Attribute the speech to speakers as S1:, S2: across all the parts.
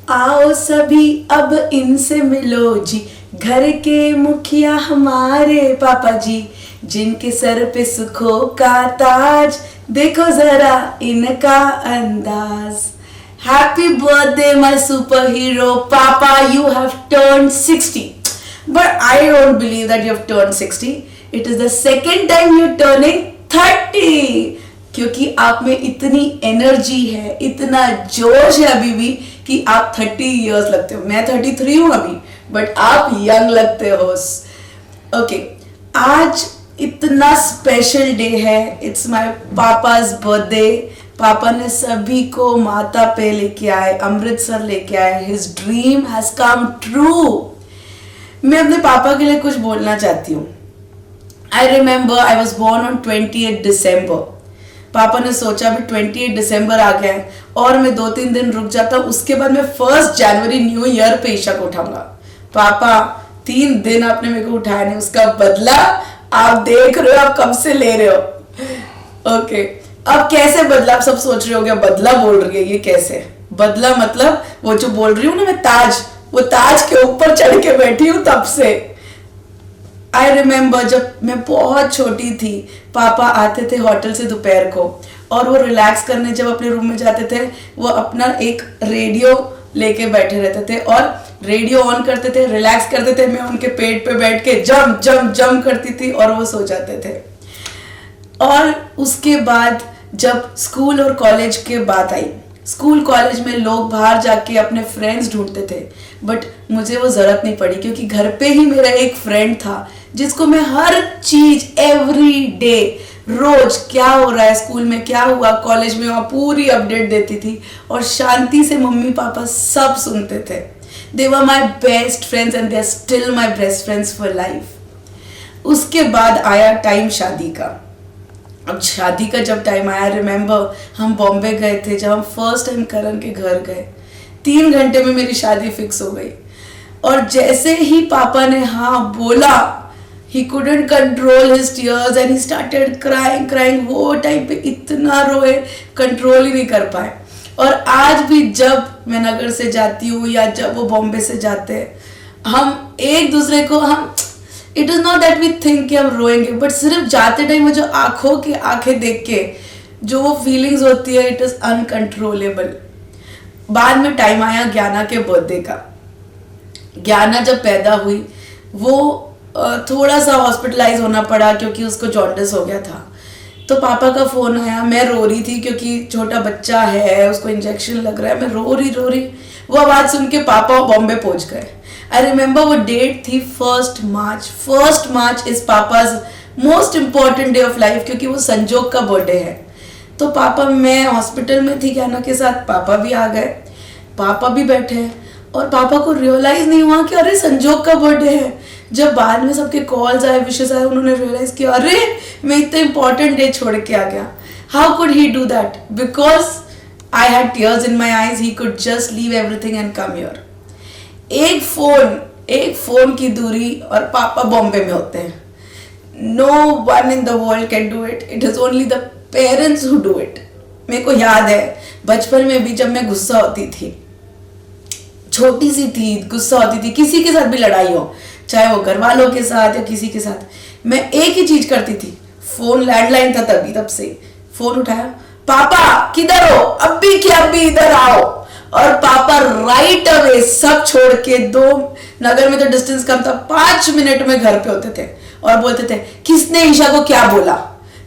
S1: आओ सभी अब इनसे मिलो जी, घर के मुखिया हमारे पापा जी, जिनके सर पे सुखों का ताज, देखो जरा इनका अंदाज। Happy birthday my super hero papa, you have turned 60, but I don't believe that you have turned 60. It is the second time you're turning 30. क्योंकि आप में इतनी एनर्जी है, इतना जोश है अभी भी कि आप 30 इयर्स लगते हो। मैं 33 हूँ अभी, बट आप यंग लगते हो। ओके, आज इतना स्पेशल डे है। It's my papa's birthday. पापा ने सभी को माता पे लेके आए, अमृतसर लेके आए। His dream has come true. मैं अपने पापा के लिए कुछ बोलना चाहती हूँ। I remember I was born on 28 December. पापा ने सोचा भी 28 दिसंबर आ गया है और मैं 2-3 दिन रुक जाता हूँ, उसके बाद मैं 1 जनवरी न्यू ईयर पे ईशा को उठाऊंगा। पापा 3 दिन आपने मेरे को उठाया नहीं, उसका बदला आप देख रहे हो, आप कब से ले रहे हो। ओके, अब कैसे बदला? आप सब सोच रहे हो क्या बदला बोल रही है ये, कैसे बदला? मतलब वो जो बोल रही हूँ ना मैं, ताज, वो ताज के ऊपर चढ़ के बैठी हूँ तब से। आई रिमेंबर जब मैं बहुत छोटी थी, पापा आते थे होटल से दोपहर को और वो रिलैक्स करने जब अपने रूम में जाते थे, वो अपना एक रेडियो लेके बैठे रहते थे और रेडियो ऑन करते थे, रिलैक्स करते थे। मैं उनके पेट पे बैठ के जंप जंप जंप करती थी और वो सो जाते थे। और उसके बाद जब स्कूल और कॉलेज के बात आई, स्कूल कॉलेज में लोग बाहर जाके अपने फ्रेंड्स ढूंढते थे, बट मुझे वो जरूरत नहीं पड़ी क्योंकि घर पे ही मेरा एक फ्रेंड था जिसको मैं हर चीज एवरी डे, रोज क्या हो रहा है, स्कूल में क्या हुआ, कॉलेज में वहाँ पूरी अपडेट देती थी और शांति से मम्मी पापा सब सुनते थे। They were my best friends and they are still my best friends for life. उसके बाद आया टाइम शादी का। अब शादी का जब टाइम आया, रिमेंबर हम बॉम्बे गए थे, जब हम फर्स्ट टाइम करण के घर गए, 3 घंटे में मेरी शादी फिक्स हो गई। और जैसे ही पापा ने हाँ बोला, he couldn't control his tears and he started crying. वो टाइम पे इतना रोए, कंट्रोल ही नहीं कर पाए। और आज भी जब मैं नगर से जाती हूँ या जब वो बॉम्बे से जाते हैं, हम एक दूसरे को, हम it is not that we think कि हम रोएंगे, बट सिर्फ जाते टाइम में जो आंखों की आंखें देख के जो वो फीलिंग्स होती है, इट इज अनकंट्रोलेबल। बाद में टाइम आया ज्ञाना के बर्थडे का। ज्ञाना जब पैदा हुई, वो थोड़ा सा हॉस्पिटलाइज होना पड़ा क्योंकि उसको जॉन्डिस हो गया था। तो पापा का फोन आया, मैं रो रही थी क्योंकि छोटा बच्चा है, उसको इंजेक्शन लग रहा है, मैं रो रही। वो आवाज सुन के पापा बॉम्बे पहुंच गए। आई रिमेंबर वो डेट थी 1 मार्च। 1 March is papa's most important day of life क्योंकि वो संजोग का बर्थडे है। तो पापा, मैं हॉस्पिटल में थी ज्ञाना के साथ, पापा भी आ गए, पापा भी बैठे और पापा को रियलाइज नहीं हुआ कि अरे संजोग का बर्थडे है। जब बाद में सबके कॉल्स आए, विशेष आए, उन्होंने रियलाइज किया अरे मैं इतना इंपॉर्टेंट डे छोड़ के आ गया। How could he do that? Because I had tears in my eyes, he could just leave everything and come here. एक फोन की दूरी और पापा बॉम्बे में होते हैं। No one in the world can do it, it is only the parents who do it. मेरे को याद है बचपन में भी जब मैं गुस्सा होती थी, छोटी सी थी, गुस्सा होती थी, किसी के साथ भी लड़ाई हो, चाहे वो घर वालों के साथ या किसी के साथ, मैं एक ही चीज करती थी। फोन, लैंडलाइन था तब से, फोन उठाया, पापा किधर हो? अभी क्या, अभी इधर आओ। और पापा राइट अवे सब छोड़ के, 2 नगर में तो डिस्टेंस कम था, 5 मिनट में घर पे होते थे और बोलते थे किसने ईशा को क्या बोला।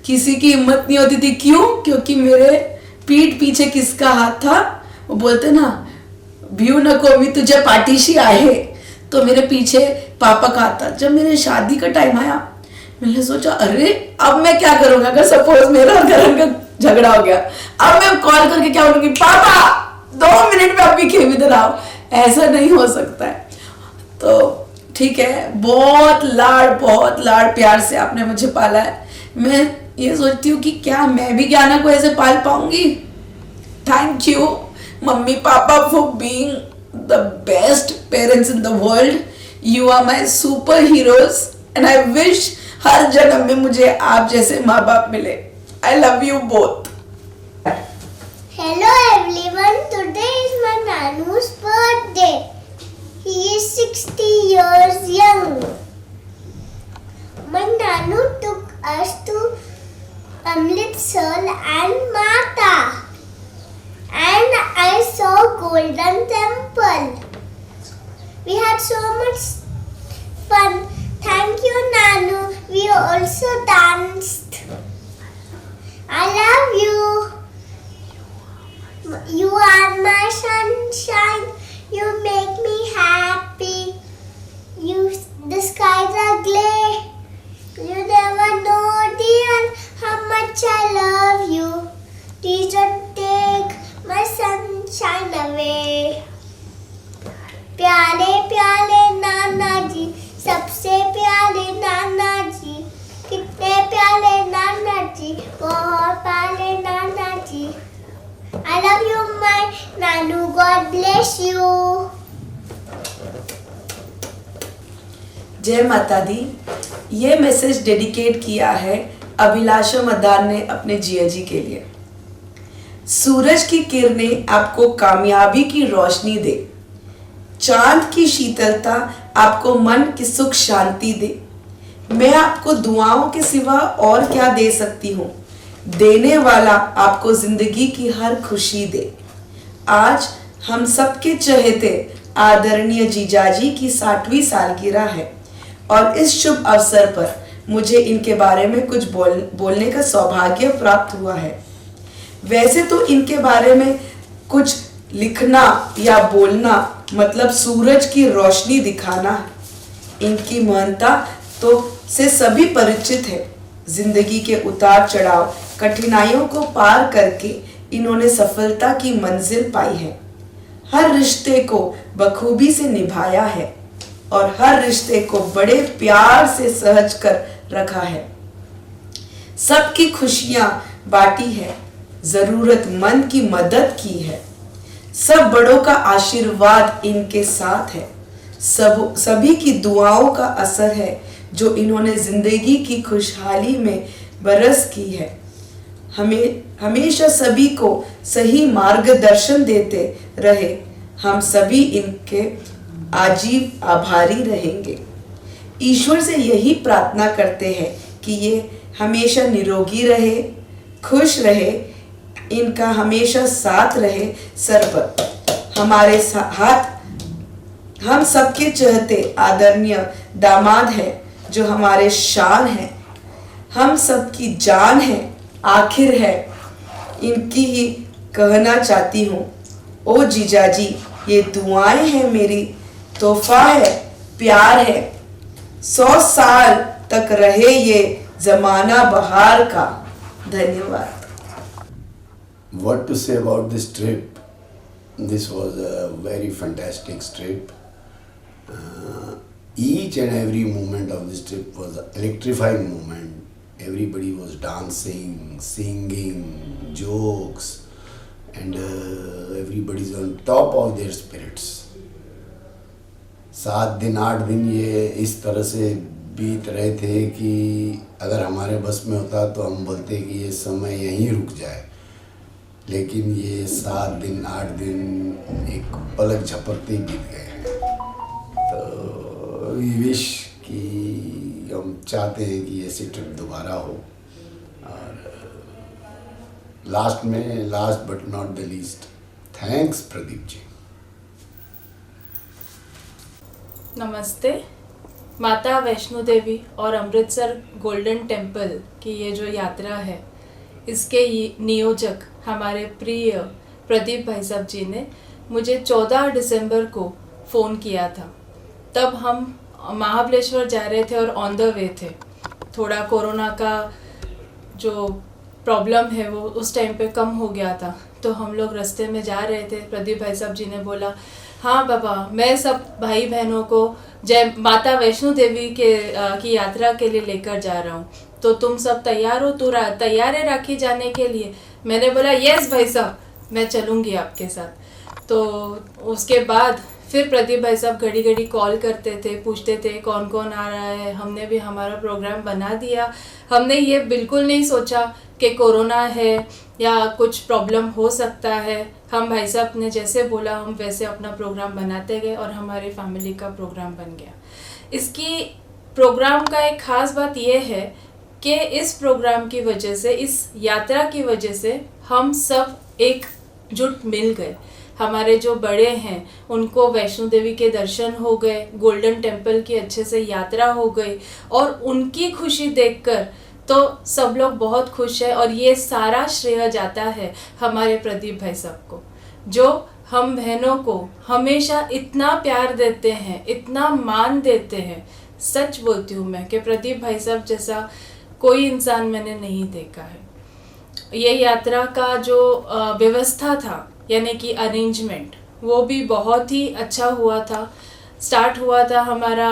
S1: किसी की हिम्मत नहीं होती थी। क्यों? क्योंकि मेरे पीठ पीछे किसका हाथ था? वो बोलते ना, भ्यू नको मी तुझे पाठीशी आहे, तो मेरे पीछे पापा का हाथ था। जब मेरे शादी का टाइम आया, मैंने सोचा अरे अब मैं क्या करूंगा अगर सपोज मेरा और करण का झगड़ा हो गया। अब मैं कॉल करके क्या बोलूंगी, पापा 2 मिनट में अभी खेम इधर आओ। ऐसा नहीं हो सकता है। तो ठीक है, बहुत लाड़ प्यार से आपने मुझे पाला है। मैं ये सोचती हूँ कि क्या मैं भी ज्ञाना को ऐसे पाल पाऊंगी। Thank you mummy papa for being the best parents in the world. You are my super heroes and I wish हर जन्म में मुझे आप जैसे माँ बाप मिले। I love you both.
S2: Hello everyone, today is my Nanu's birthday. so much fun. Thank you, Nanu. We also danced. I love you. You are my sunshine. You make me happy. The skies are gray. You never know, dear, how much I love you. Please don't take my sunshine away. प्यारे प्यारे नाना जी, सबसे प्यारे नाना जी, कितने प्यारे नाना जी, बहुत प्यारे नाना जी. I love you, my Nanu. God bless you.
S1: जय माता दी. ये मैसेज डेडिकेट किया है अभिलाषा मदान ने अपने जिया जी के लिए. सूरज की किरणें आपको कामयाबी की रोशनी दे, चांद की शीतलता आपको मन की सुख शांति दे. मैं आपको दुआओं के सिवा और क्या दे सकती हूँ. देने वाला आपको जिंदगी की हर खुशी दे. आज हम सबके चहेते आदरणीय जीजाजी की 60वीं सालगिरह है और इस शुभ अवसर पर मुझे इनके बारे में कुछ बोलने का सौभाग्य प्राप्त हुआ है. वैसे तो इनके बारे में कुछ लिखना या बोलना मतलब सूरज की रोशनी दिखाना है. इनकी महानता तो से सभी परिचित है. जिंदगी के उतार चढ़ाव कठिनाइयों को पार करके इन्होंने सफलता की मंजिल पाई है. हर रिश्ते को बखूबी से निभाया है और हर रिश्ते को बड़े प्यार से सहज कर रखा है. सबकी खुशियां बांटी है, जरूरतमंद की मदद की है. सब बड़ों का आशीर्वाद इनके साथ है. सभी की दुआओं का असर है जो इन्होंने जिंदगी की खुशहाली में बरस की है. हमेशा सभी को सही मार्गदर्शन देते रहे. हम सभी इनके आजीव आभारी रहेंगे. ईश्वर से यही प्रार्थना करते हैं कि ये हमेशा निरोगी रहे, खुश रहे, इनका हमेशा साथ रहे. सर पर हमारे हाथ हम सबके चहते आदरणीय दामाद है जो हमारे शान है, हम सबकी जान है, आखिर है. इनकी ही कहना चाहती हूँ, ओ जीजाजी ये दुआएं हैं मेरी, तोहफा है, प्यार है. 100 साल तक रहे ये जमाना बहार का. धन्यवाद.
S3: What to say about this trip? This was a very fantastic trip. Each and every moment of this trip was an electrifying moment. Everybody was dancing, singing, jokes, and everybody's on top of their spirits. 7 दिन 8 दिन ये इस तरह से बीत रहे थे कि अगर हमारे बस में होता तो हम बोलते कि ये समय यहीं रुक जाए. लेकिन ये 7 दिन 8 दिन एक पलक झपकते ही बीत गए हैं. तो वी विश कि हम चाहते हैं कि ऐसी ट्रिप दोबारा हो. और last but not the least, thanks Pradeep ji.
S4: नमस्ते. माता वैष्णो देवी और अमृतसर गोल्डन टेम्पल की ये जो यात्रा है, इसके नियोजक हमारे प्रिय प्रदीप भाई साहब जी ने मुझे 14 दिसंबर को फ़ोन किया था. तब हम महाबलेश्वर जा रहे थे और ऑन द वे थे. थोड़ा कोरोना का जो प्रॉब्लम है वो उस टाइम पे कम हो गया था, तो हम लोग रास्ते में जा रहे थे. प्रदीप भाई साहब जी ने बोला, हाँ बाबा मैं सब भाई बहनों को जय माता वैष्णो देवी की यात्रा के लिए लेकर जा रहा हूँ, तो तुम सब तैयार हो, तू तैयार है राखी जाने के लिए. मैंने बोला यस भाई साहब, मैं चलूँगी आपके साथ. तो उसके बाद फिर प्रदीप भाई साहब घड़ी घड़ी कॉल करते थे, पूछते थे कौन कौन आ रहा है. हमने भी हमारा प्रोग्राम बना दिया. हमने ये बिल्कुल नहीं सोचा कि कोरोना है या कुछ प्रॉब्लम हो सकता है. हम भाई साहब ने जैसे बोला हम वैसे अपना प्रोग्राम बनाते गए और हमारी फैमिली का प्रोग्राम बन गया. इसकी प्रोग्राम का एक ख़ास बात यह है कि इस प्रोग्राम की वजह से, इस यात्रा की वजह से हम सब एकजुट मिल गए. हमारे जो बड़े हैं उनको वैष्णो देवी के दर्शन हो गए, गोल्डन टेम्पल की अच्छे से यात्रा हो गई, और उनकी खुशी देखकर तो सब लोग बहुत खुश हैं। और ये सारा श्रेय जाता है हमारे प्रदीप भाई साहब को, जो हम बहनों को हमेशा इतना प्यार देते हैं, इतना मान देते हैं। सच बोलती हूँ मैं कि प्रदीप भाई साहब जैसा कोई इंसान मैंने नहीं देखा है। ये यात्रा का जो व्यवस्था था, यानी कि अरेंजमेंट, वो भी बहुत ही अच्छा हुआ था। स्टार्ट हुआ था हमारा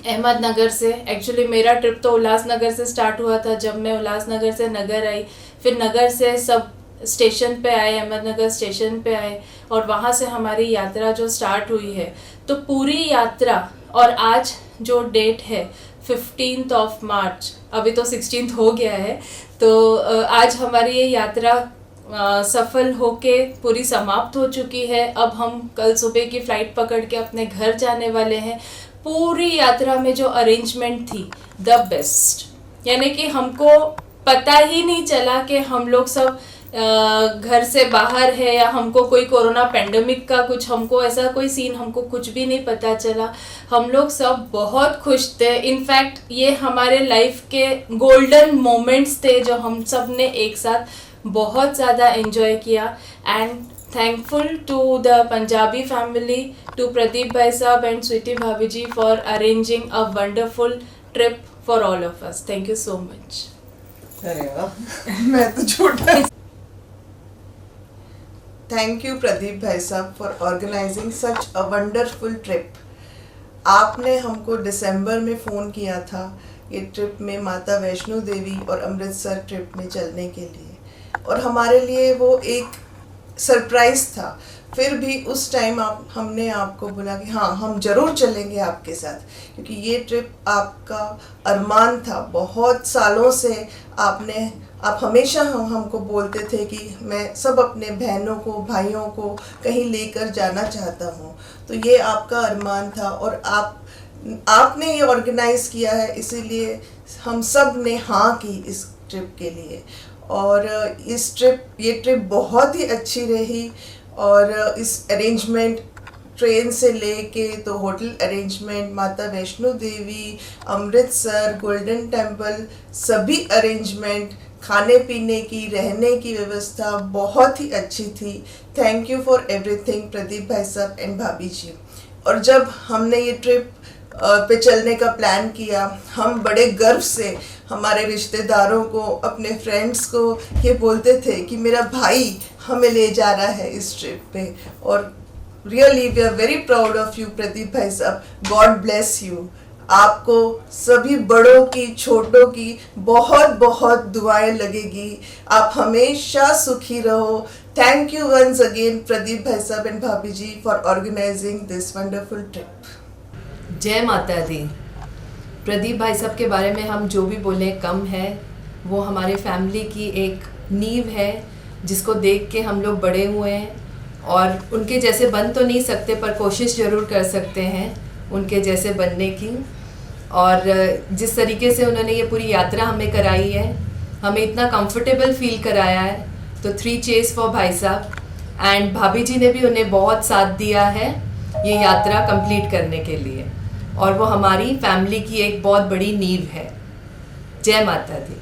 S4: अहमदनगर से। एक्चुअली मेरा ट्रिप तो उल्लासनगर से स्टार्ट हुआ था। जब मैं उल्लासनगर से नगर आई, फिर नगर से सब स्टेशन पे आए, अहमदनगर स्टेशन पे आए, और वहाँ से हमारी यात्रा जो स्टार्ट हुई है, तो पूरी यात्रा, और आज जो डेट है 15 मार्च, अभी तो 16 हो गया है, तो आज हमारी ये यात्रा सफल होके पूरी समाप्त हो चुकी है। अब हम कल सुबह की फ़्लाइट पकड़ के अपने घर जाने वाले हैं। पूरी यात्रा में जो अरेंजमेंट थी, द बेस्ट, यानी कि हमको पता ही नहीं चला कि हम लोग सब घर से बाहर है, या हमको कोई कोरोना पेंडेमिक का कुछ, हमको ऐसा कोई सीन हमको कुछ भी नहीं पता चला। हम लोग सब बहुत खुश थे। इनफैक्ट ये हमारे लाइफ के गोल्डन मोमेंट्स थे जो हम सब ने एक साथ बहुत ज़्यादा एंजॉय किया। And thankful to the Punjabi family, to Pradeep Bhai Sahab and Sweetie Bhabhi ji for arranging a wonderful trip for all of us. Thank you so much.
S5: अरे वाह, मैं तो छोटा। थैंक यू प्रदीप भाई साहब for organising such a wonderful trip. आपने हमको दिसंबर में फ़ोन किया था ये ट्रिप में माता वैष्णो देवी और अमृतसर ट्रिप में चलने के लिए, और हमारे लिए वो एक सरप्राइज़ था। फिर भी उस टाइम हमने आपको बोला कि हाँ, हम ज़रूर चलेंगे आपके साथ, क्योंकि ये ट्रिप आपका अरमान था। बहुत सालों से आप हमेशा हमको बोलते थे कि मैं सब अपने बहनों को, भाइयों को कहीं लेकर जाना चाहता हूँ। तो ये आपका अरमान था, और आपने ये ऑर्गेनाइज़ किया है, इसीलिए हम सब ने हाँ की इस ट्रिप के लिए। और ये ट्रिप बहुत ही अच्छी रही, और इस अरेंजमेंट, ट्रेन से लेके तो होटल अरेंजमेंट, माता वैष्णो देवी, अमृतसर, गोल्डन टेम्पल, सभी अरेंजमेंट, खाने पीने की, रहने की व्यवस्था बहुत ही अच्छी थी। Thank you for everything Pradeep भाई साहब एंड भाभी जी। और जब हमने ये ट्रिप पे चलने का प्लान किया, हम बड़े गर्व से हमारे रिश्तेदारों को, अपने फ्रेंड्स को ये बोलते थे कि मेरा भाई हमें ले जा रहा है इस ट्रिप पे। और really we are very proud of you Pradeep भाई साहब। God bless you. आपको सभी बड़ों की, छोटों की बहुत बहुत दुआएं लगेगी। आप हमेशा सुखी रहो। Thank you once again Pradeep भाई sahab and bhabhi ji for organising this wonderful trip.
S6: Jai Mata दी। प्रदीप भाई साहब के बारे में हम जो भी बोलें कम है। वो हमारे फैमिली की एक नींव है जिसको देख के हम लोग बड़े हुए हैं, और उनके जैसे बन तो नहीं सकते पर कोशिश ज़रूर कर सकते हैं उनके जैसे बनने की। और जिस तरीके से उन्होंने ये पूरी यात्रा हमें कराई है, हमें इतना कंफर्टेबल फील कराया है, तो 3 चेयर्स फॉर भाई साहब। एंड भाभी जी ने भी उन्हें बहुत साथ दिया है ये यात्रा कंप्लीट करने के लिए, और वो हमारी फैमिली की एक बहुत बड़ी नींव है। जय माता दी।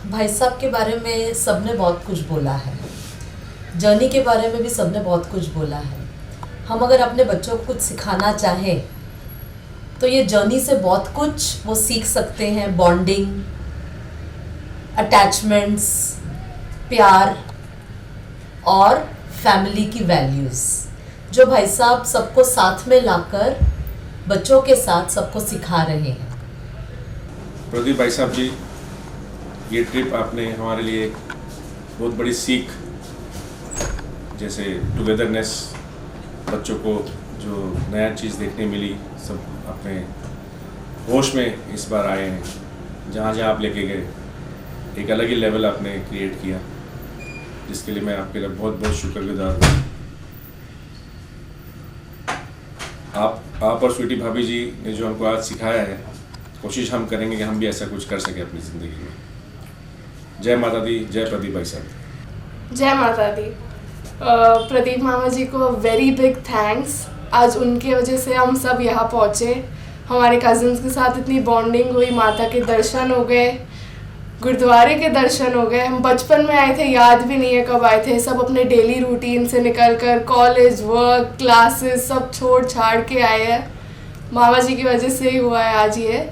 S7: भाई साहब के बारे में सबने बहुत कुछ बोला है, जर्नी के बारे में भी सबने बहुत कुछ बोला है। हम अगर अपने बच्चों को कुछ सिखाना चाहें तो ये जर्नी से बहुत कुछ वो सीख सकते हैं। बॉन्डिंग, अटैचमेंट्स, प्यार और फैमिली की वैल्यूज़, जो भाई साहब सबको साथ में लाकर बच्चों के साथ सबको सिखा रहे हैं।
S8: प्रदीप भाई साहब जी, ये ट्रिप आपने हमारे लिए बहुत बड़ी सीख, जैसे टुगेदरनेस, बच्चों को जो नया चीज़ देखने मिली, सब अपने होश में इस बार आए हैं। जहाँ जहाँ आप लेके गए, एक अलग ही लेवल आपने क्रिएट किया, जिसके लिए मैं आपके लिए बहुत बहुत शुक्रगुजार हूँ। आप और स्वीटी भाभी जी ने जो हमको आज सिखाया है, कोशिश हम करेंगे कि हम भी ऐसा कुछ कर सकें अपनी ज़िंदगी में। जय माता दी, जय प्रदीप भाई साहब।
S4: जय माता दी।
S9: प्रदीप मामा जी को वेरी बिग थैंक्स। आज उनके वजह से हम सब यहाँ पहुँचे। हमारे कज़न्स के साथ इतनी बॉन्डिंग हुई, माता के दर्शन हो गए, गुरुद्वारे के दर्शन हो गए। हम बचपन में आए थे, याद भी नहीं है कब आए थे। सब अपने डेली रूटीन से निकल कर कॉलेज, वर्क, क्लासेस सब छोड़ छाड़ के आए हैं। मामा जी की वजह से ही हुआ है आज ये,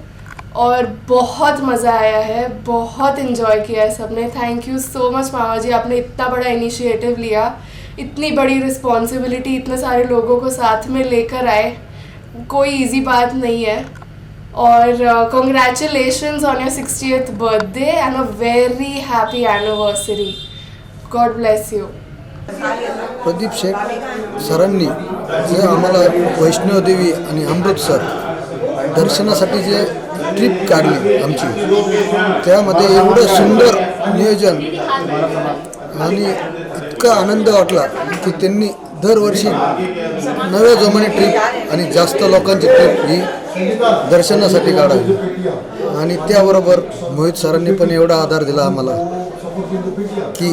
S9: और बहुत मज़ा आया है, बहुत इन्जॉय किया है सबने। थैंक यू सो मच मामा जी, आपने इतना बड़ा इनिशिएटिव लिया, इतनी बड़ी रिस्पॉन्सिबिलिटी, इतने सारे लोगों को साथ में लेकर आए, कोई इजी बात नहीं है। और congratulations on your 60th birthday and a very happy anniversary. God bless you.
S10: Pradeep Sheth सरांनी जे आम्हाला वैष्णोदेवी आणि अमृतसर दर्शनासाठी जे ट्रिप काढली आमची, त्यामध्ये एवढं सुंदर नियोजन आणि इतका आनंद वाटला की त्यांनी दरवर्षी नव्या जोमाने ट्रिप आणि जास्त लोकांची ट्रिप ही दर्शनासाठी काढावी। आणि त्याबरोबर मोहित सरांनी पण एवढा आधार दिला आम्हाला की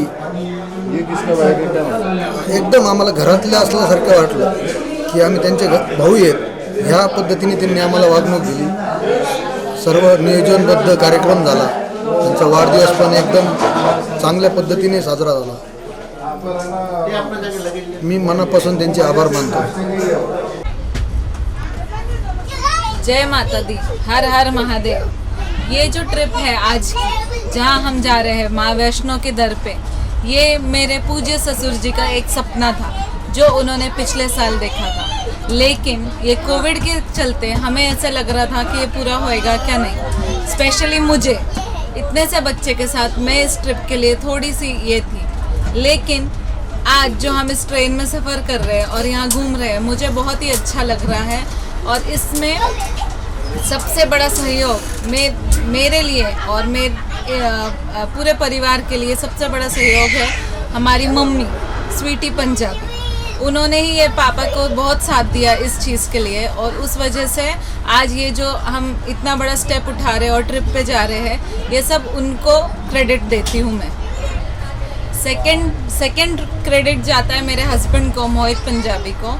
S10: एकदम आम्हाला घरातल्या असल्यासारखं वाटलं की आम्ही त्यांचे भाऊ आहेत। ह्या पद्धतीने त्यांनी आम्हाला वागणूक दिली। सर्व नियोजनबद्ध कार्यक्रम झाला। त्यांचा वाढदिवस पण एकदम चांगल्या पद्धतीने साजरा झाला। मी मनापासून त्यांचे आभार मानतो।
S11: जय माता दी, हर हर महादेव। ये जो ट्रिप है आज की, जहाँ हम जा रहे हैं माँ वैष्णो के दर पे, ये मेरे पूज्य ससुर जी का एक सपना था जो उन्होंने पिछले साल देखा था। लेकिन ये कोविड के चलते हमें ऐसा लग रहा था कि ये पूरा होएगा क्या नहीं। स्पेशली मुझे इतने से बच्चे के साथ मैं इस ट्रिप के लिए थोड़ी सी ये थी। लेकिन आज जो हम इस ट्रेन में सफ़र कर रहे हैं और यहाँ घूम रहे हैं, मुझे बहुत ही अच्छा लग रहा है। और इसमें सबसे बड़ा सहयोग मेरे लिए और पूरे परिवार के लिए सबसे बड़ा सहयोग है हमारी मम्मी स्वीटी पंजाबी। उन्होंने ही ये पापा को बहुत साथ दिया इस चीज़ के लिए, और उस वजह से आज ये जो हम इतना बड़ा स्टेप उठा रहे हैं और ट्रिप पे जा रहे हैं, ये सब उनको क्रेडिट देती हूँ मैं। सेकंड क्रेडिट जाता है मेरे हस्बैंड को, मोहित पंजाबी को।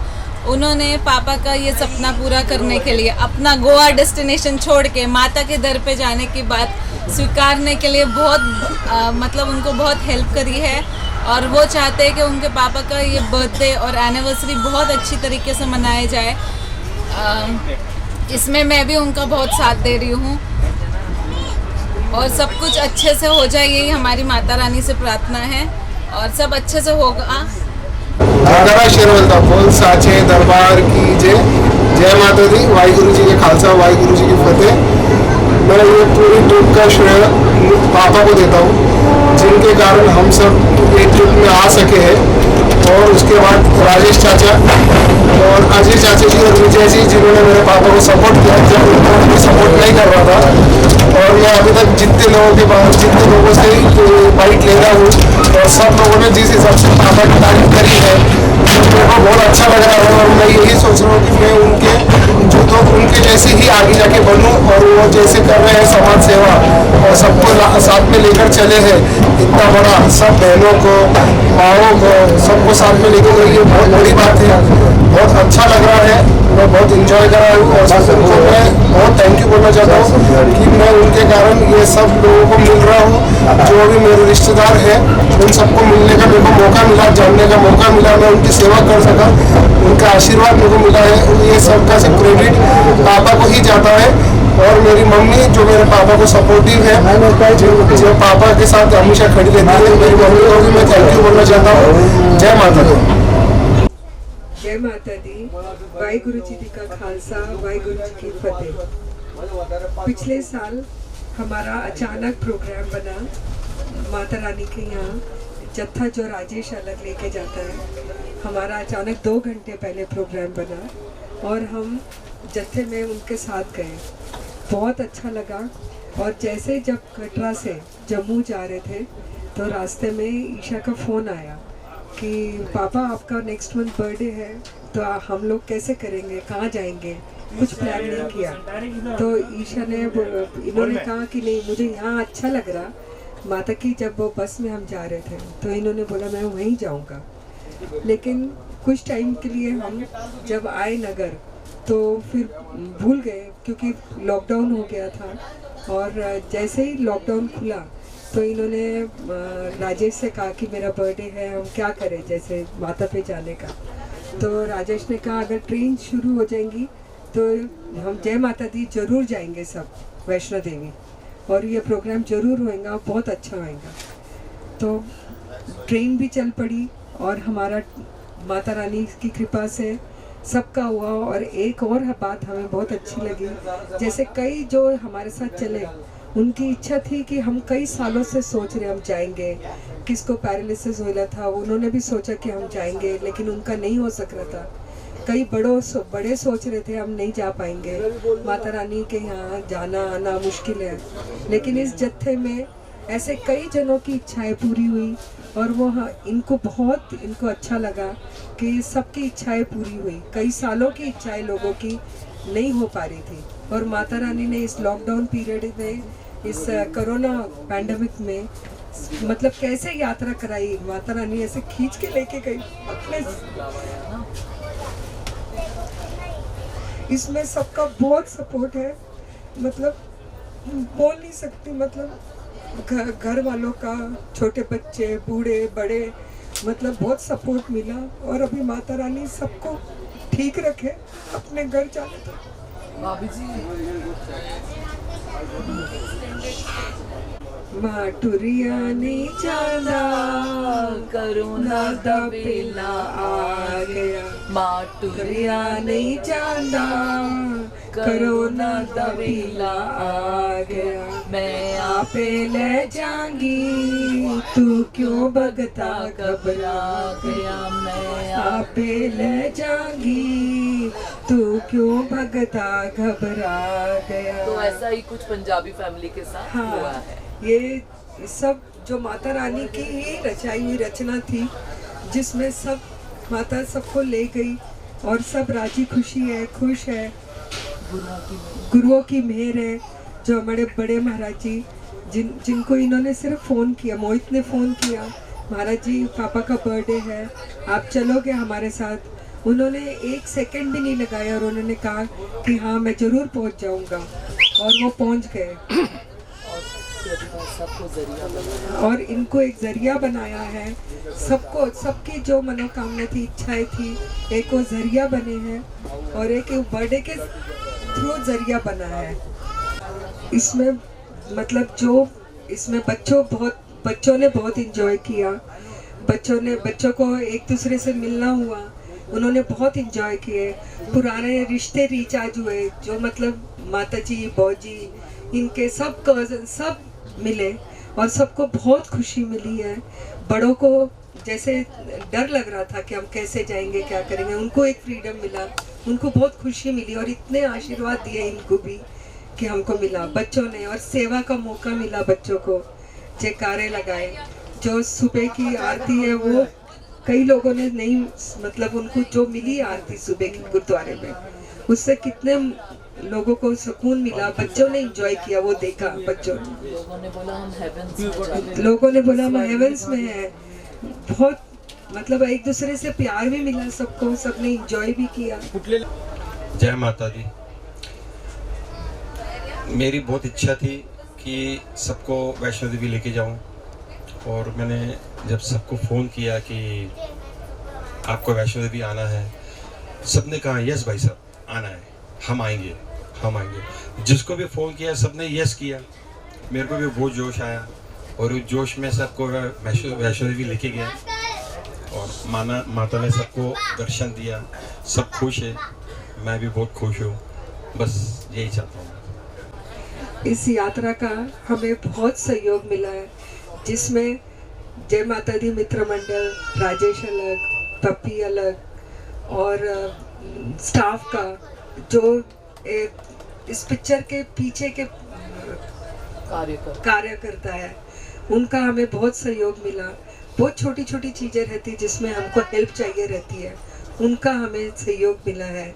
S11: उन्होंने पापा का ये सपना पूरा करने के लिए अपना गोवा डेस्टिनेशन छोड़ के माता के दर पे जाने की बात स्वीकारने के लिए मतलब उनको बहुत हेल्प करी है। और वो चाहते हैं कि उनके पापा का ये बर्थडे और एनिवर्सरी बहुत अच्छी तरीके से मनाया जाए। इसमें मैं भी उनका बहुत साथ दे रही हूँ, और सब कुछ अच्छे से हो जाए, यही हमारी माता रानी से प्रार्थना है, और सब अच्छे से होगा।
S12: शेरवलता बोल साचे दरबार की जय माता दी। वाहिगुरु जी के खालसा, वाहिगुरु जी की फतेह। मैं ये पूरी ट्रिप का श्रेय पापा को देता हूँ, जिनके कारण हम सब एक ट्रिप में आ सके हैं। और उसके बाद राजेश चाचा और अजय चाचा जी और विजय जी, जिन्होंने मेरे पापा को सपोर्ट किया जब उनको सपोर्ट नहीं कर रहा था। और मैं अभी तक जितने लोगों से बाइट ले रहा हूँ, और सब लोगों ने जिस हिसाब से पापा की तारीफ करी है, मेरे को बहुत अच्छा लग रहा है। और मैं यही सोच रहा हूँ कि मैं उनके जैसे ही आगे जाके बनूँ, और वो जैसे कर रहे हैं समाज सेवा और सबको साथ में लेकर चले हैं इतना बड़ा, सब बहनों को, माओं को, सबको साथ में लेकर गई, ये बहुत बड़ी बात है। बहुत अच्छा लग रहा है, मैं बहुत इंजॉय कर रहा हूँ। और उनको मैं बहुत थैंक यू बोलना चाहता हूँ कि मैं उनके कारण ये सब लोगों को मिल रहा हूँ। जो भी मेरे रिश्तेदार हैं, उन सबको मिलने का मेरे को मौका मिला, जानने का मौका मिला, मैं उनकी सेवा कर सका, उनका आशीर्वाद मेरे को मिला है। ये सबका सब क्रेडिट पापा को ही जाता है। और मेरी मम्मी जो मेरे पापा को सपोर्टिव है, जो पापा के साथ हमेशा खड़ी रहती है, मेरी मम्मी को भी मैं थैंक यू बोलना चाहता हूँ। जय माता दी।
S13: जय माता दी। वाहिगुरु जी का खालसा, वाहिगुरु जी की फतेह। पिछले साल हमारा अचानक प्रोग्राम बना माता रानी के यहाँ, जत्था जो राजेश अलग लेके जाता है, हमारा अचानक 2 घंटे पहले प्रोग्राम बना और हम जत्थे में उनके साथ गए। बहुत अच्छा लगा। और जैसे जब कटरा से जम्मू जा रहे थे तो रास्ते में ईशा का फ़ोन आया कि पापा आपका नेक्स्ट मंथ बर्थडे है, तो हम लोग कैसे करेंगे, कहाँ जाएंगे, कुछ प्लान नहीं किया। तो ईशा ने इन्होंने कहा कि नहीं, मुझे यहाँ अच्छा लग रहा। माता की जब वो बस में हम जा रहे थे तो इन्होंने बोला मैं वहीं जाऊँगा। लेकिन कुछ टाइम के लिए हम जब आए नगर तो फिर भूल गए क्योंकि लॉकडाउन हो गया था। और जैसे ही लॉकडाउन खुला तो इन्होंने राजेश से कहा कि मेरा बर्थडे है, हम क्या करें जैसे माता पे जाने का। तो राजेश ने कहा अगर ट्रेन शुरू हो जाएंगी तो हम जय माता दी जरूर जाएंगे सब वैष्णो देवी, और ये प्रोग्राम ज़रूर होएगा, बहुत अच्छा होएगा। तो ट्रेन भी चल पड़ी और हमारा माता रानी की कृपा से सबका हुआ। और एक और बात हमें बहुत अच्छी लगी, जैसे कई जो हमारे साथ चले उनकी इच्छा थी कि हम कई सालों से सोच रहे हम जाएंगे। किसको पैरालिसिस हुआ था, उन्होंने भी सोचा कि हम जाएंगे, लेकिन उनका नहीं हो सक रहा था। कई बड़े सोच रहे थे हम नहीं जा पाएंगे, माता रानी के यहाँ जाना आना मुश्किल है। लेकिन इस जत्थे में ऐसे कई जनों की इच्छाएं पूरी हुई और वो इनको अच्छा लगा कि सबकी इच्छाएं पूरी हुई। कई सालों की इच्छाएं लोगों की नहीं हो पा रही थी, और माता रानी ने इस लॉकडाउन पीरियड में, इस कोरोना पैंडेमिक में मतलब कैसे यात्रा कराई। माता रानी ऐसे खींच के लेके गई अपने। इसमें सबका बहुत सपोर्ट है, मतलब बोल नहीं सकती। मतलब घर वालों का, छोटे बच्चे, बूढ़े बड़े, मतलब बहुत सपोर्ट मिला। और अभी माता रानी सबको ठीक रखे अपने घर जाने तक।
S6: भाभी जी
S13: माटुरिया नहीं चांदा,
S6: करोना दा बेला आ गया।
S13: माटुरिया नहीं चांदा, करोना दा बेला आ गया। मैं आपे ले जाऊंगी, तू क्यों भगता घबरा गया। मैं आपे ले जाऊंगी, तू क्यों भगता घबरा गया।
S6: तो ऐसा ही कुछ पंजाबी फैमिली के साथ हुआ है।
S13: ये सब जो माता रानी की ही रचाई हुई रचना थी, जिसमें सब माता सबको ले गई और सब राजी खुशी है, खुश है। गुरुओं की मेहर है। जो हमारे बड़े महाराज जी जिनको इन्होंने सिर्फ फ़ोन किया, मोहित ने फ़ोन किया, महाराज जी पापा का बर्थडे है, आप चलोगे हमारे साथ। उन्होंने एक सेकंड भी नहीं लगाया और उन्होंने कहा कि हाँ मैं ज़रूर पहुंच जाऊंगा, और वो पहुंच गए। और इनको एक जरिया बनाया है, सबको, सबकी जो मनोकामना थी, इच्छाएं थी, एक वो जरिया बने हैं और एक बर्थडे के थ्रू जरिया बना है। इसमें मतलब जो इसमें बच्चों ने बहुत इंजॉय किया। बच्चों को एक दूसरे से मिलना हुआ, उन्होंने बहुत इंजॉय किए। पुराने रिश्ते रिचार्ज हुए, जो मतलब माता जी, बौजी, इनके सब कज़न सब मिले और सबको बहुत खुशी मिली है। बड़ों को जैसे डर लग रहा था कि हम कैसे जाएंगे, क्या करेंगे, उनको एक फ्रीडम मिला, उनको बहुत खुशी मिली और इतने आशीर्वाद दिए इनको भी कि हमको मिला। बच्चों ने, और सेवा का मौका मिला बच्चों को, जयकारे लगाए। जो सुबह की आरती है वो कई लोगों ने नहीं, मतलब उनको जो मिली आरती सुबह की गुरुद्वारे में, उससे कितने लोगों को सुकून मिला। बच्चों ने एंजॉय किया, वो देखा बच्चों ने।
S6: लोगों ने बोला हम हेवेंस में,
S13: लोगों ने बोला हम हेवेंस में है। बहुत मतलब एक दूसरे से प्यार भी मिला सबको, सबने एंजॉय भी किया।
S14: जय माता दी। मेरी बहुत इच्छा थी कि सबको वैष्णो देवी लेके जाऊं, और मैंने जब सबको फ़ोन किया कि आपको वैष्णो देवी आना है, सबने कहा यस भाई साहब आना है, हम आएंगे। जिसको भी फ़ोन किया सबने यस किया। मेरे को भी बहुत जोश आया और उस जोश में सबको वैष्णो देवी लेके गया, और माता ने सबको दर्शन दिया। सब खुश है, मैं भी बहुत खुश हूँ। बस यही चाहता हूँ।
S13: इस यात्रा का हमें बहुत सहयोग मिला है, जिसमें जय माता दी मित्र मंडल, राजेश अलग, पप्पी अलग, और स्टाफ का जो इस पिक्चर के पीछे के कार्य करता है, उनका हमें बहुत सहयोग मिला। बहुत छोटी छोटी चीज़ें रहती जिसमें हमको हेल्प चाहिए रहती है, उनका हमें सहयोग मिला है।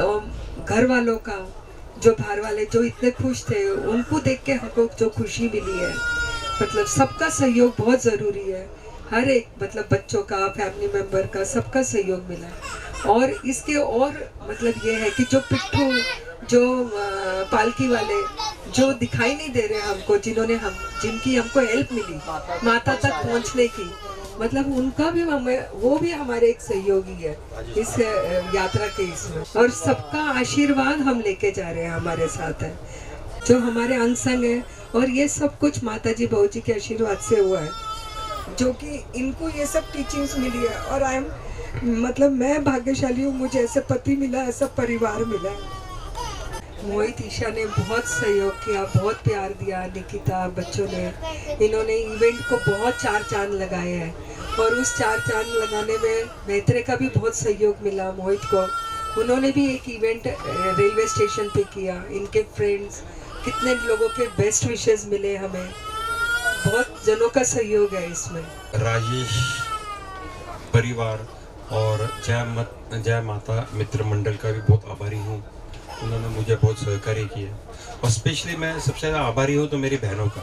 S13: और घर वालों का, जो बाहर वाले जो इतने खुश थे, उनको देख के हमको जो खुशी मिली है, मतलब सबका सहयोग बहुत ज़रूरी है। हर एक मतलब बच्चों का, फैमिली मेंबर का, सबका सहयोग मिला। और इसके और मतलब ये है कि जो पिट्ठू, जो पालकी वाले जो दिखाई नहीं दे रहे हमको, जिनकी हमको हेल्प मिली माता तक पहुंचने की, मतलब उनका भी वो भी हमारे एक सहयोगी है इस यात्रा के इसमें। और सबका आशीर्वाद हम लेके जा रहे हैं, हमारे साथ है जो हमारे अंग संग है। और ये सब कुछ माता जी बहू जी के आशीर्वाद से हुआ है, जो कि इनको ये सब टीचिंग्स मिली है। और आई एम मतलब मैं भाग्यशाली हूँ, मुझे ऐसे पति मिला, ऐसा परिवार मिला है। मोहित ईशा ने बहुत सहयोग किया, बहुत प्यार दिया, निकिता बच्चों ने, इन्होंने इवेंट को बहुत 4 चांद लगाए हैं। और उस 4 चांद लगाने में मैत्रे का भी बहुत सहयोग मिला मोहित को। उन्होंने भी एक इवेंट रेलवे स्टेशन पे किया, इनके फ्रेंड्स, कितने लोगों के बेस्ट विशेस मिले हमें, बहुत जनों का सहयोग है इसमें।
S14: राजेश परिवार और जय माता मित्र मंडल का भी बहुत आभारी हूँ। उन्होंने मुझे बहुत सहकार्य किया। और स्पेशली मैं सबसे ज़्यादा आभारी हूँ तो मेरी बहनों का।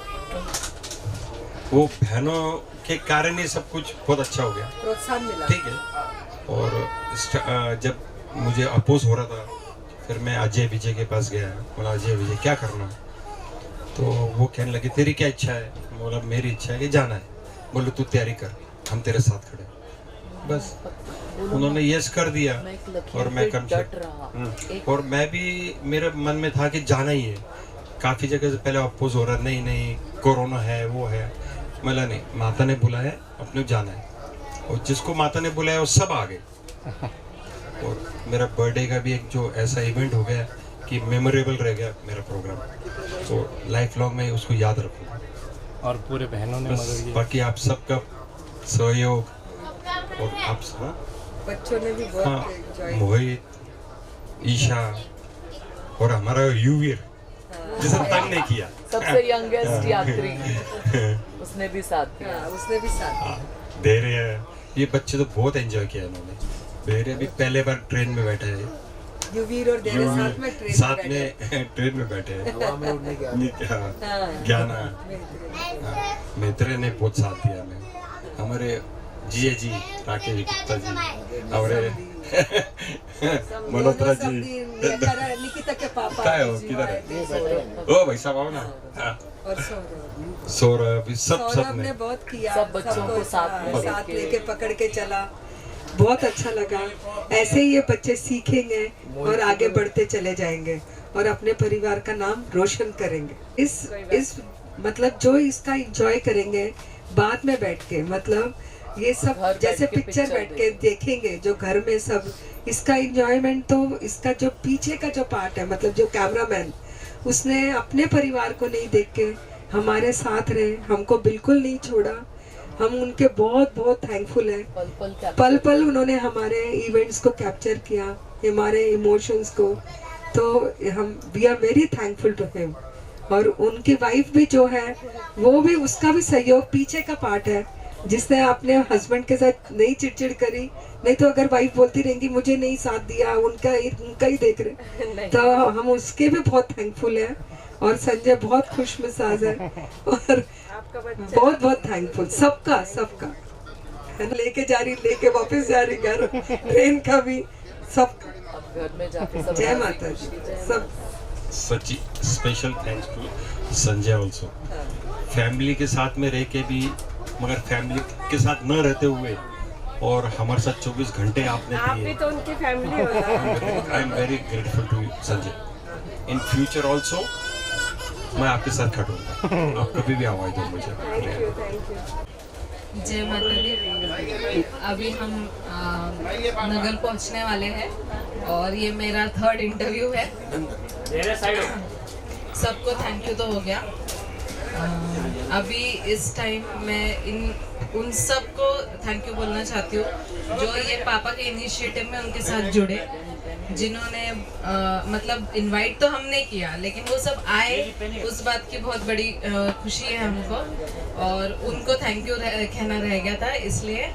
S14: वो बहनों के कारण ही सब कुछ बहुत अच्छा हो गया,
S13: प्रोत्साहन मिला,
S14: ठीक है। और जब मुझे अपोज हो रहा था, फिर मैं अजय विजय के पास गया, बोला अजय विजय क्या करना है, तो वो कहने लगे तेरी क्या इच्छा है, बोला मेरी इच्छा है कि जाना है, बोलो तू तैयारी कर, हम तेरे साथ खड़े। बस उन्होंने यस कर दिया और मैं कम से और मैं भी, मेरे मन में था कि जाना ही है। काफ़ी जगह से पहले अपोज हो रहा, नहीं कोरोना है वो है, मतलब नहीं, माता ने बुलाया है, अपने जाना है। और जिसको माता ने बुलाया वो सब आ गए। और मेरा बर्थडे का भी एक जो ऐसा इवेंट हो गया कि मेमोरेबल रह गया मेरा प्रोग्राम, तो लाइफ लॉन्ग में उसको याद रखूँगा।
S15: और पूरे बहनों ने मदद की।
S14: बाकी आप सबका सहयोग और आप
S13: बच्चों ने भी बहुत
S14: हाँ, मोहित, ईशा और हमारा युवीर जिसे तंग नहीं किया,
S6: सबसे यंगेस्ट यात्री उसने भी साथ दिया,
S13: उसने भी साथ
S14: दे रहे हैं। ये बच्चे तो बहुत एंजॉय किया इन्होंने। मेरे भी पहले बार ट्रेन में बैठे हैं,
S13: युवीर और देरे साथ में
S14: ट्रेन में बैठे हैं। ज्ञाना मित्र ने बहुत साथ दिया हमें, हमारे जी राकेश गुप्ता जी और मल्होत्रा जी,
S13: निकिता के पापा
S14: क्या है वो, किधर है ओ भाई साहब आओ ना।
S13: और
S14: सौरभ सब
S13: ने बहुत किया,
S6: सब बच्चों को
S13: साथ लेके पकड़ के चला, बहुत अच्छा लगा। ऐसे ही ये बच्चे सीखेंगे और आगे बढ़ते चले जाएंगे और अपने परिवार का नाम रोशन करेंगे। इस मतलब जो इसका एंजॉय करेंगे बाद में बैठ के, मतलब ये सब जैसे पिक्चर बैठ के देखेंगे जो घर में सब, इसका एंजॉयमेंट तो इसका जो पीछे का जो पार्ट है, मतलब जो कैमरामैन उसने अपने परिवार को नहीं देख के हमारे साथ रहे, हमको बिल्कुल नहीं छोड़ा। हम उनके बहुत बहुत थैंकफुल हैं। पल पल उन्होंने हमारे इवेंट्स को कैप्चर किया, हमारे इमोशंस को, तो हम we are very thankful to him. और उनकी वाइफ भी जो है वो भी, उसका भी सहयोग पीछे का पार्ट है, जिसने अपने हस्बैंड के साथ नहीं चिड़चिड़ करी। नहीं तो अगर वाइफ बोलती रहेंगी मुझे नहीं साथ दिया, उनका ही देख रहे, तो हम उसके भी बहुत थैंकफुल हैं। और संजय बहुत खुश मिजाज है और बहुत बहुत थैंकफुल सबका है ना। लेके जा रही, लेके वापस जा रही घर, ट्रेन का भी सब
S6: घर में जाके सब।
S13: जय माता दी सब।
S14: सच्ची special thanks to Sanjay also. Family के साथ में रह के भी, मगर फैमिली के साथ न रहते हुए और हमारे साथ 24 घंटे आपने
S9: आप भी तो उनकी फैमिली हो।
S14: I am very grateful to Sanjay. In future also मैं आपके साथ खड़ूंगा, आप कभी भी आवाज़ दो मुझे।
S13: Thank you.
S11: जय माता दी। अभी हम नगर पहुंचने वाले हैं और ये मेरा 3rd इंटरव्यू है। सबको थैंक यू तो हो गया। अभी इस टाइम मैं उन सबको थैंक यू बोलना चाहती हूँ जो ये पापा के इनिशिएटिव में उनके साथ जुड़े, जिन्होंने मतलब इनवाइट तो हमने किया लेकिन वो सब आए, उस बात की बहुत बड़ी खुशी है हमको और उनको थैंक यू कहना रह गया था, इसलिए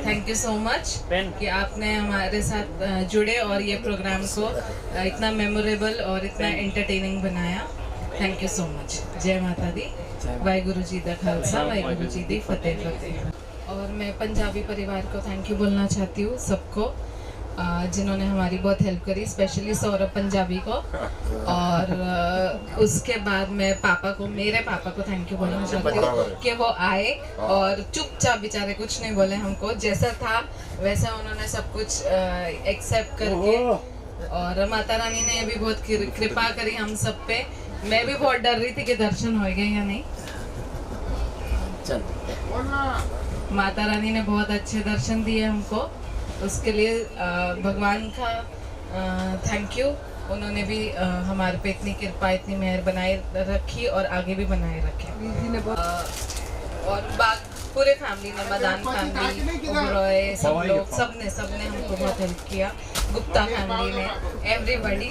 S11: थैंक यू सो मच कि आपने हमारे साथ जुड़े और ये प्रोग्राम को इतना मेमोरेबल और इतना एंटरटेनिंग बनाया। Thank you so much. जय माता दी। वाहिगुरु जी दा खालसा, वाहिगुरु जी दी फतेह फतेह। और मैं पंजाबी परिवार को थैंक यू बोलना चाहती हूँ, सबको जिन्होंने हमारी बहुत हेल्प करी, स्पेशली सौरभ पंजाबी को। और उसके बाद मैं मेरे पापा को थैंक यू बोलना चाहती हूँ कि वो आए और चुपचाप बेचारे कुछ नहीं बोले हमको, जैसा था वैसा उन्होंने सब कुछ एक्सेप्ट करके। और माता रानी ने भी बहुत कृपा करी हम सब पे। मैं भी बहुत डर रही थी कि दर्शन होएगा या नहीं। माता रानी ने बहुत अच्छे दर्शन दिए हमको, उसके लिए भगवान का थैंक यू। उन्होंने भी हमारे पे इतनी कृपा, इतनी मेहर बनाए रखी और आगे भी बनाए रखे। और पूरे फैमिली ने, मदान फैमिली, ओबरॉय, सबने हमको बहुत हेल्प किया। गुप्ता फैमिली ने, एवरीबॉडी,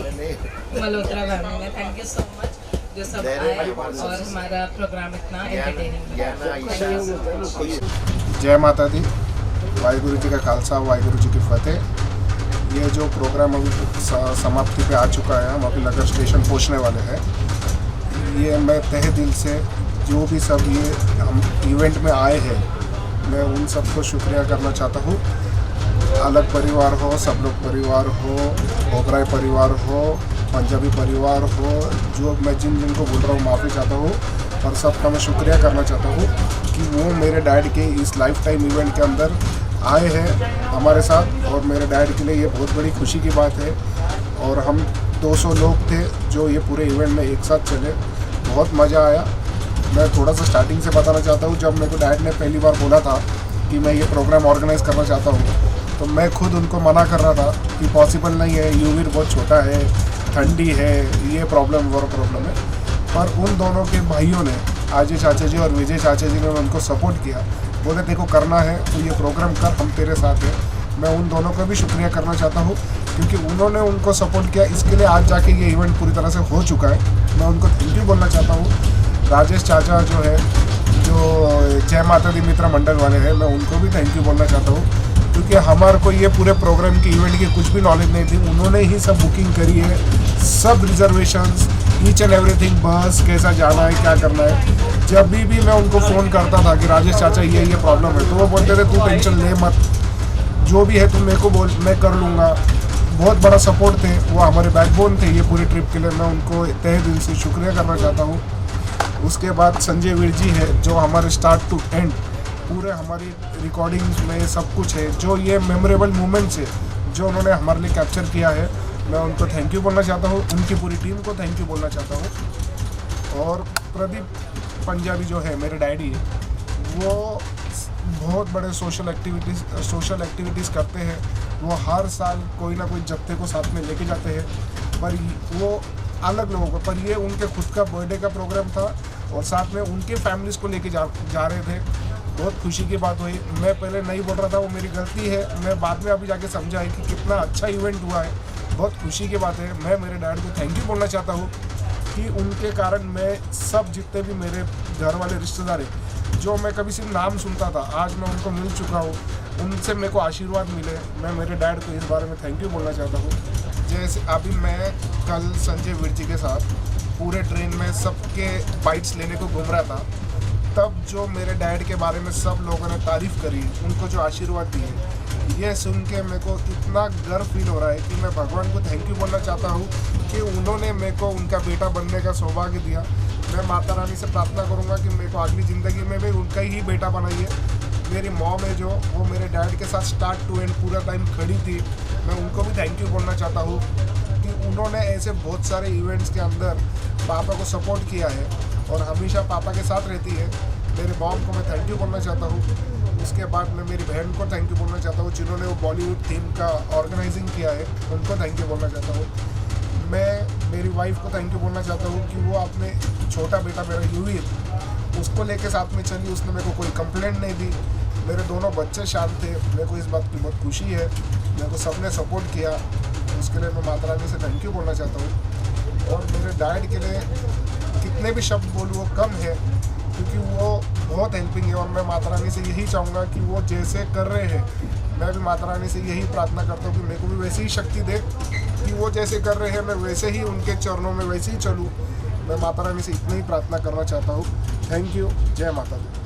S11: मल्होत्रा फैमिली ने, थैंक यू सो मच जो सब आए और हमारा प्रोग्राम इतना एंटरटेनिंग रहा।
S12: जय माता दी, वाहिगुरु जी का खालसा, वाहिगुरु जी की फतेह। ये जो प्रोग्राम अभी समाप्ति पे आ चुका है, हम अभी नगर स्टेशन पहुंचने वाले हैं। ये मैं तहे दिल से जो भी सब ये हम इवेंट में आए हैं, मैं उन सबको शुक्रिया करना चाहता हूँ। अलग परिवार हो, सब लोग परिवार हो, ओबराय परिवार हो, पंजाबी परिवार हो, जो मैं जिनको बोल रहा हूँ माफ़ी चाहता हूँ। और सबका मैं शुक्रिया करना चाहता हूँ कि वो मेरे डैड के इस लाइफ टाइम इवेंट के अंदर आए हैं हमारे साथ। और मेरे डैड के लिए ये बहुत बड़ी खुशी की बात है। और हम 200 लोग थे जो ये पूरे इवेंट में एक साथ चले, बहुत मज़ा आया। मैं थोड़ा सा स्टार्टिंग से बताना चाहता हूँ। जब मेरे को डैड ने पहली बार बोला था कि मैं ये प्रोग्राम ऑर्गेनाइज़ करना चाहता हूँ, तो मैं खुद उनको मना कर रहा था कि पॉसिबल नहीं है, यूवीर बहुत छोटा है, ठंडी है, ये प्रॉब्लम वो प्रॉब्लम है। पर उन दोनों के भाइयों ने, अजय चाचा जी और विजय चाचा जी ने उनको सपोर्ट किया, बोले देखो करना है तो ये प्रोग्राम कर, हम तेरे साथ हैं। मैं उन दोनों का भी शुक्रिया करना चाहता हूँ क्योंकि उन्होंने उनको सपोर्ट किया, इसके लिए आज जाके ये इवेंट पूरी तरह से हो चुका है। मैं उनको थैंक यू बोलना चाहता हूँ। राजेश चाचा जो है, जो जय माता दी मित्र मंडल वाले हैं, मैं उनको भी थैंक यू बोलना चाहता हूँ क्योंकि हमारे को ये पूरे प्रोग्राम की इवेंट की कुछ भी नॉलेज नहीं थी। उन्होंने ही सब बुकिंग करी है, सब रिजर्वेशंस, ईच एंड एवरीथिंग, बस कैसा जाना है, क्या करना है। जब भी मैं उनको फ़ोन करता था कि राजेश चाचा ये प्रॉब्लम है, तो वो बोलते थे तू टेंशन ले मत, जो भी है तुम मेरे को बोल, मैं कर लूँगा। बहुत बड़ा सपोर्ट थे, वो हमारे बैकबोन थे ये पूरी ट्रिप के लिए। मैं उनको तहे दिल से शुक्रिया करना चाहता हूँ। उसके बाद संजय वीर जी है जो हमारे स्टार्ट टू एंड पूरे हमारी रिकॉर्डिंग्स में सब कुछ है, जो ये मेमोरेबल मोमेंट्स है जो उन्होंने हमारे लिए कैप्चर किया है, मैं उनको थैंक यू बोलना चाहता हूँ। उनकी पूरी टीम को थैंक यू बोलना चाहता हूँ। और प्रदीप पंजाबी जो है मेरे डैडी, वो बहुत बड़े सोशल एक्टिविटीज़ करते हैं। वो हर साल कोई ना कोई जत्थे को साथ में लेके जाते हैं, पर वो अलग लोगों को, पर ये उनके खुद का बर्थडे का प्रोग्राम था और साथ में उनके फैमिलीज़ को लेके जा रहे थे। बहुत खुशी की बात हुई। मैं पहले नहीं बोल रहा था, वो मेरी गलती है। मैं बाद में अभी जाके समझा है कि कितना अच्छा इवेंट हुआ है। बहुत खुशी की बात है। मैं मेरे डैड को थैंक यू बोलना चाहता हूँ कि उनके कारण मैं सब जितने भी मेरे घर वाले रिश्तेदार हैं, जो मैं कभी सिर्फ नाम सुनता था, आज मैं उनको मिल चुका हूँ, उनसे मेरे को आशीर्वाद मिले। मैं मेरे डैड को इस बारे में थैंक यू बोलना चाहता हूँ। जैसे अभी मैं कल संजय वीर जी के साथ पूरे ट्रेन में सबके बाइट्स लेने को घूम रहा था, तब जो मेरे डैड के बारे में सब लोगों ने तारीफ़ करी, उनको जो आशीर्वाद दिए, ये सुन के मेरे को इतना गर्व फील हो रहा है कि मैं भगवान को थैंक यू बोलना चाहता हूँ कि उन्होंने मेरे को उनका बेटा बनने का सौभाग्य दिया। मैं माता रानी से प्रार्थना करूँगा कि मेरे को अगली ज़िंदगी में भी उनका ही बेटा बनाइए। मेरी मॉम है जो, वो मेरे डैड के साथ स्टार्ट टू एंड पूरा टाइम खड़ी थी। मैं उनको भी थैंक यू बोलना चाहता हूँ कि उन्होंने ऐसे बहुत सारे इवेंट्स के अंदर पापा को सपोर्ट किया है और हमेशा पापा के साथ रहती है। मेरे मॉम को मैं थैंक यू बोलना चाहता हूँ। उसके बाद मैं मेरी बहन को थैंक यू बोलना चाहता हूँ जिन्होंने वो बॉलीवुड थीम का ऑर्गेनाइजिंग किया है, उनको थैंक यू बोलना चाहता हूँ। मैं मेरी वाइफ को थैंक यू बोलना चाहता हूँ कि वो अपने छोटा बेटा मेरा यूवीर, उसको लेके साथ में चली, उसने मेरे को कोई कंप्लेंट नहीं दी। मेरे दोनों बच्चे शांत थे। मेरे को इस बात की बहुत खुशी है। मेरे को सबने सपोर्ट किया, उसके लिए मैं माता रानी से थैंक यू बोलना चाहता हूँ। और मेरे डैड के लिए कितने भी शब्द बोलूँ वो कम है, क्योंकि वो बहुत हेल्पिंग है। और मैं माता रानी से यही चाहूँगा कि वो जैसे कर रहे हैं, मैं भी माता रानी से यही प्रार्थना करता हूँ कि मेरे को भी वैसी ही शक्ति दे कि वो जैसे कर रहे हैं मैं वैसे ही उनके चरणों में वैसे ही चलूँ। मैं माता रानी से इतनी ही प्रार्थना करना चाहता हूँ। Thank you. जय माता दी।